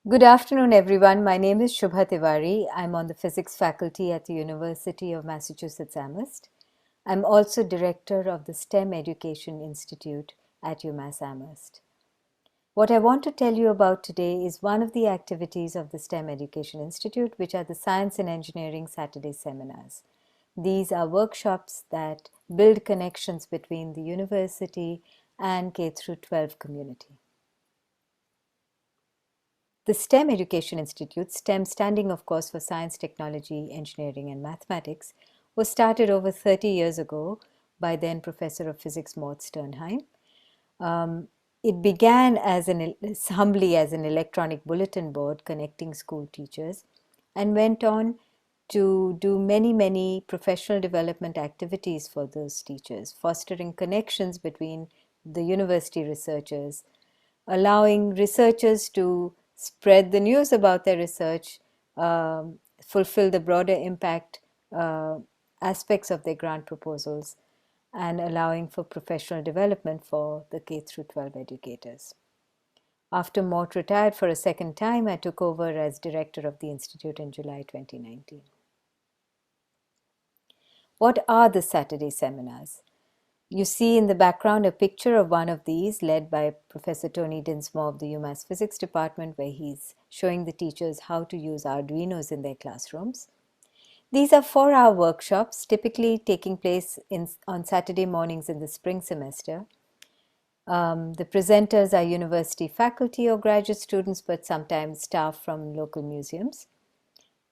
Good afternoon, everyone. My name is Shubha Tiwari. I'm on the physics faculty at the University of Massachusetts Amherst. I'm also director of the STEM Education Institute at UMass Amherst. What I want to tell you about today is one of the activities of the STEM Education Institute, which are the Science and Engineering Saturday seminars. These are workshops that build connections between the university and K through 12 community. The STEM Education Institute, STEM standing of course for Science, Technology, Engineering and Mathematics, was started over 30 years ago by then Professor of Physics Mort Sternheim. It began as humbly as an electronic bulletin board connecting school teachers and went on to do many professional development activities for those teachers, fostering connections between the university researchers, allowing researchers to spread the news about their research, fulfill the broader impact aspects of their grant proposals, and allowing for professional development for the K through 12 educators. After Mort retired for a second time, I took over as director of the institute in July 2019. What are the Saturday seminars? You see in the background a picture of one of these led by Professor Tony Dinsmore of the UMass Physics Department, where he's showing the teachers how to use Arduinos in their classrooms. These are 4-hour workshops, typically taking place on Saturday mornings in the spring semester. The presenters are university faculty or graduate students, but sometimes staff from local museums.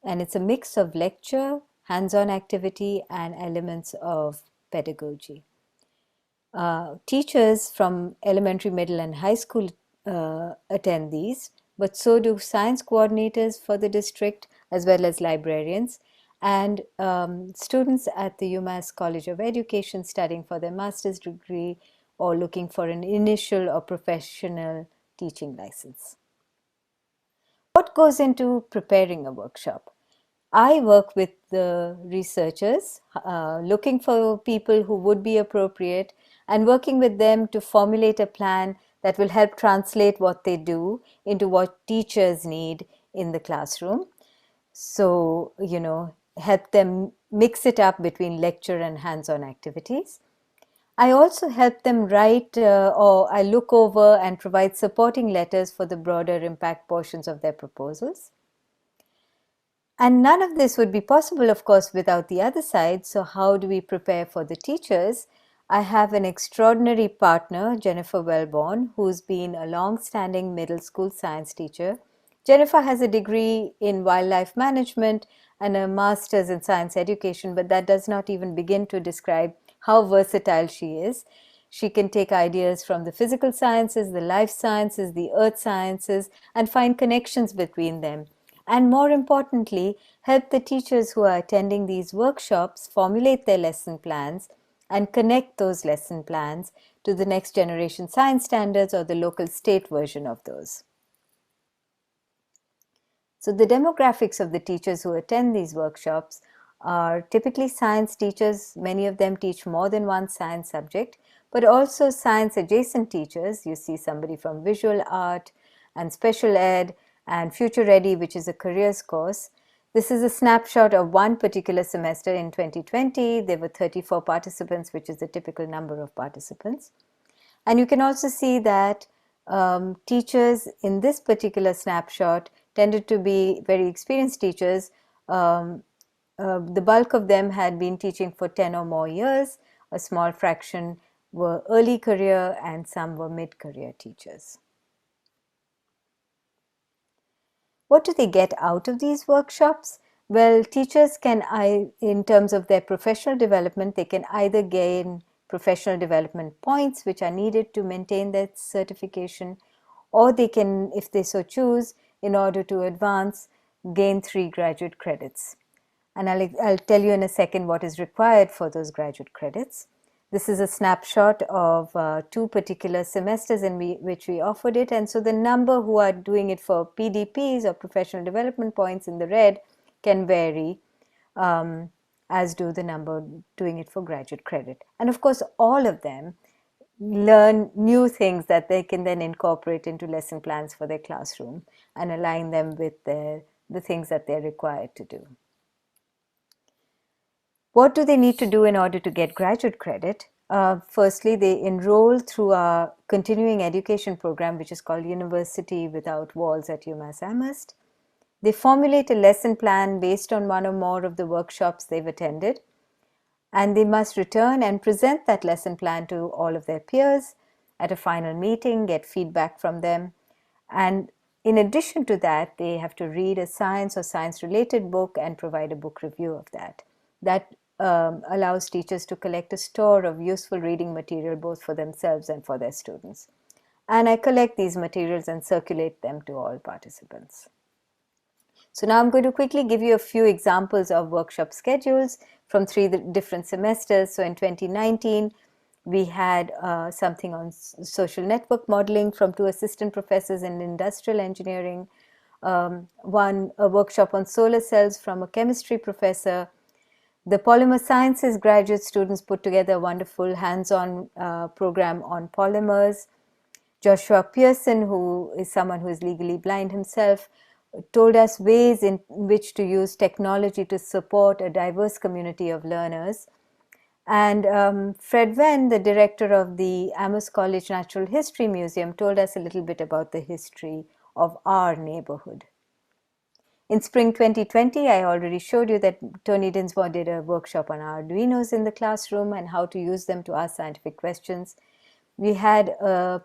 And it's a mix of lecture, hands-on activity, and elements of pedagogy. Teachers from elementary, middle, and high school attend these, but so do science coordinators for the district as well as librarians and students at the UMass College of Education studying for their master's degree or looking for an initial or professional teaching license. What goes into preparing a workshop? I work with the researchers, looking for people who would be appropriate and working with them to formulate a plan that will help translate what they do into what teachers need in the classroom. So, help them mix it up between lecture and hands-on activities. I also help them write or I look over and provide supporting letters for the broader impact portions of their proposals. And none of this would be possible, of course, without the other side. So how do we prepare for the teachers? I have an extraordinary partner, Jennifer Wellborn, who's been a long-standing middle school science teacher. Jennifer has a degree in wildlife management and a master's in science education, but that does not even begin to describe how versatile she is. She can take ideas from the physical sciences, the life sciences, the earth sciences, and find connections between them. And more importantly, help the teachers who are attending these workshops formulate their lesson plans and connect those lesson plans to the next generation science standards or the local state version of those. So the demographics of the teachers who attend these workshops are typically science teachers. Many of them teach more than one science subject, but also science adjacent teachers. You see somebody from visual art and special ed and Future Ready, which is a careers course. This is a snapshot of one particular semester in 2020. There were 34 participants, which is the typical number of participants. And you can also see that teachers in this particular snapshot tended to be very experienced teachers. The bulk of them had been teaching for 10 or more years. A small fraction were early career and some were mid-career teachers. What do they get out of these workshops? Well, teachers can, in terms of their professional development, they can either gain professional development points which are needed to maintain their certification, or they can, if they so choose, in order to advance, gain 3 graduate credits. And I'll tell you in a second what is required for those graduate credits. This is a snapshot of 2 particular semesters in which we offered it. And so the number who are doing it for PDPs or professional development points in the red can vary, as do the number doing it for graduate credit. And of course, all of them learn new things that they can then incorporate into lesson plans for their classroom and align them with the things that they're required to do. What do they need to do in order to get graduate credit? Firstly, they enroll through our continuing education program, which is called University Without Walls at UMass Amherst. They formulate a lesson plan based on one or more of the workshops they've attended, and they must return and present that lesson plan to all of their peers at a final meeting, get feedback from them. And in addition to that, they have to read a science or science-related book and provide a book review of that. That allows teachers to collect a store of useful reading material both for themselves and for their students. And I collect these materials and circulate them to all participants. So now I'm going to quickly give you a few examples of workshop schedules from 3 different semesters. So in 2019, we had something on social network modeling from 2 assistant professors in industrial engineering, a workshop on solar cells from a chemistry professor. The polymer sciences graduate students put together a wonderful hands-on program on polymers. Joshua Pearson, who is someone who is legally blind himself, told us ways in which to use technology to support a diverse community of learners. And Fred Venn, the director of the Amherst College Natural History Museum, told us a little bit about the history of our neighborhood. In spring 2020, I already showed you that Tony Dinsmore did a workshop on Arduinos in the classroom and how to use them to ask scientific questions. We had a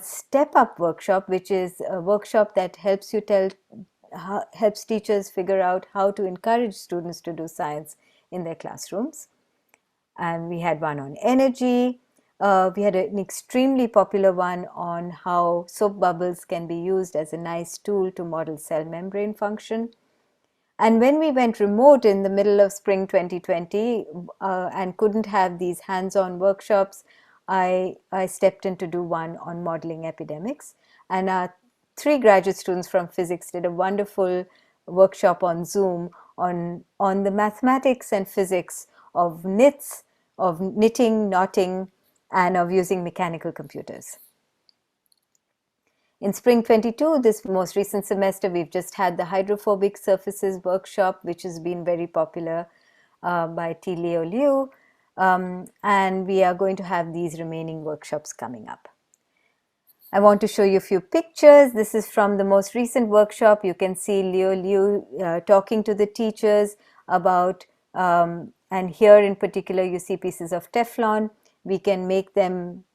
step-up workshop, which is a workshop that helps teachers figure out how to encourage students to do science in their classrooms. And we had one on energy. We had an extremely popular one on how soap bubbles can be used as a nice tool to model cell membrane function. And when we went remote in the middle of spring 2020 and couldn't have these hands-on workshops, I stepped in to do one on modeling epidemics. And our 3 graduate students from physics did a wonderful workshop on Zoom on the mathematics and physics of knits, of knitting, knotting, and of using mechanical computers. In spring 22, this most recent semester, we've just had the hydrophobic surfaces workshop, which has been very popular by T. Leo Liu. And we are going to have these remaining workshops coming up. I want to show you a few pictures. This is from the most recent workshop. You can see Leo Liu talking to the teachers about, and here in particular you see pieces of Teflon. We can make them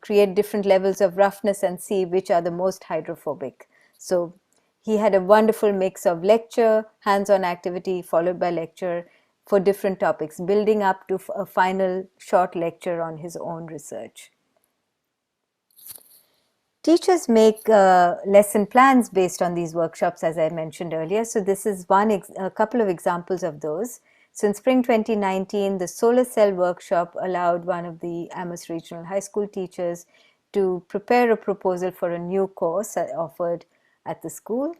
create different levels of roughness and see which are the most hydrophobic. So he had a wonderful mix of lecture, hands-on activity followed by lecture for different topics, building up to a final short lecture on his own research. Teachers make lesson plans based on these workshops, as I mentioned earlier. So this is a couple of examples of those. So in spring 2019, the solar cell workshop allowed one of the Amherst Regional High School teachers to prepare a proposal for a new course offered at the school.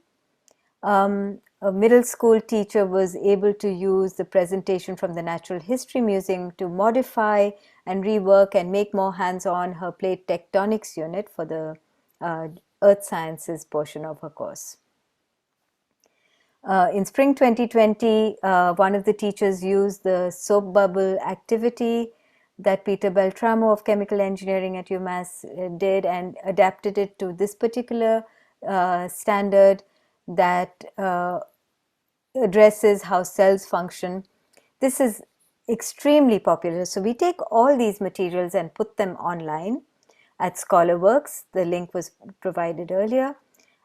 A middle school teacher was able to use the presentation from the Natural History Museum to modify and rework and make more hands-on her plate tectonics unit for the Earth Sciences portion of her course. In spring 2020, one of the teachers used the soap bubble activity that Peter Beltramo of Chemical Engineering at UMass did and adapted it to this particular standard that addresses how cells function. This is extremely popular. So we take all these materials and put them online at ScholarWorks. The link was provided earlier.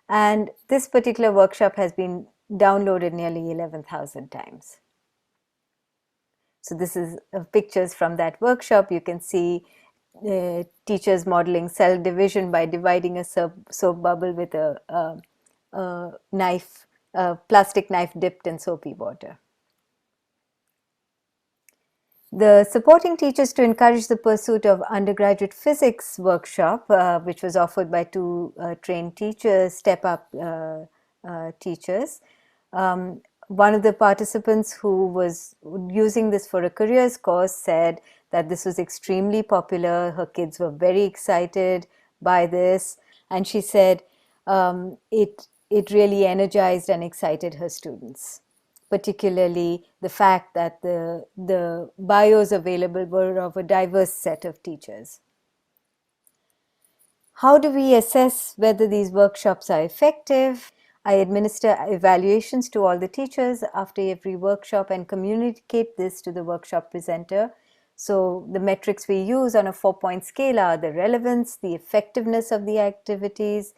And this particular workshop has been downloaded nearly 11,000 times. So this is pictures from that workshop. You can see teachers modeling cell division by dividing a soap bubble with a knife, a plastic knife dipped in soapy water. The supporting teachers to encourage the pursuit of undergraduate physics workshop, which was offered by 2 trained teachers, step-up teachers. One of the participants who was using this for a careers course said that this was extremely popular. Her kids were very excited by this, and she said it really energized and excited her students, particularly the fact that the bios available were of a diverse set of teachers. How do we assess whether these workshops are effective? I administer evaluations to all the teachers after every workshop and communicate this to the workshop presenter. So the metrics we use on a 4-point scale are the relevance, the effectiveness of the activities,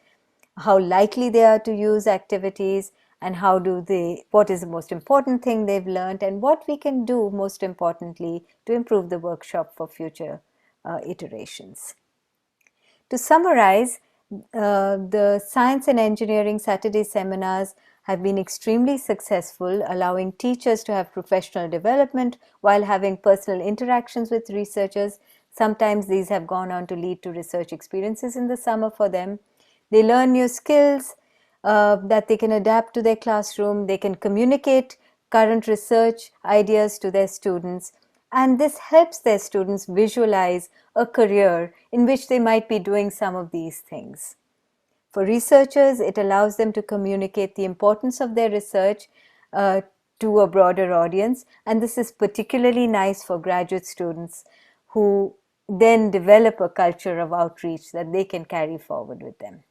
how likely they are to use activities, and what is the most important thing they've learned, and what we can do most importantly to improve the workshop for future iterations. To summarize, the Science and Engineering Saturday seminars have been extremely successful, allowing teachers to have professional development while having personal interactions with researchers. Sometimes these have gone on to lead to research experiences in the summer for them. They learn new skills that they can adapt to their classroom. They can communicate current research ideas to their students, and this helps their students visualize a career in which they might be doing some of these things. For researchers, it allows them to communicate the importance of their research to a broader audience, and this is particularly nice for graduate students who then develop a culture of outreach that they can carry forward with them.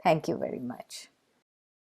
Thank you very much.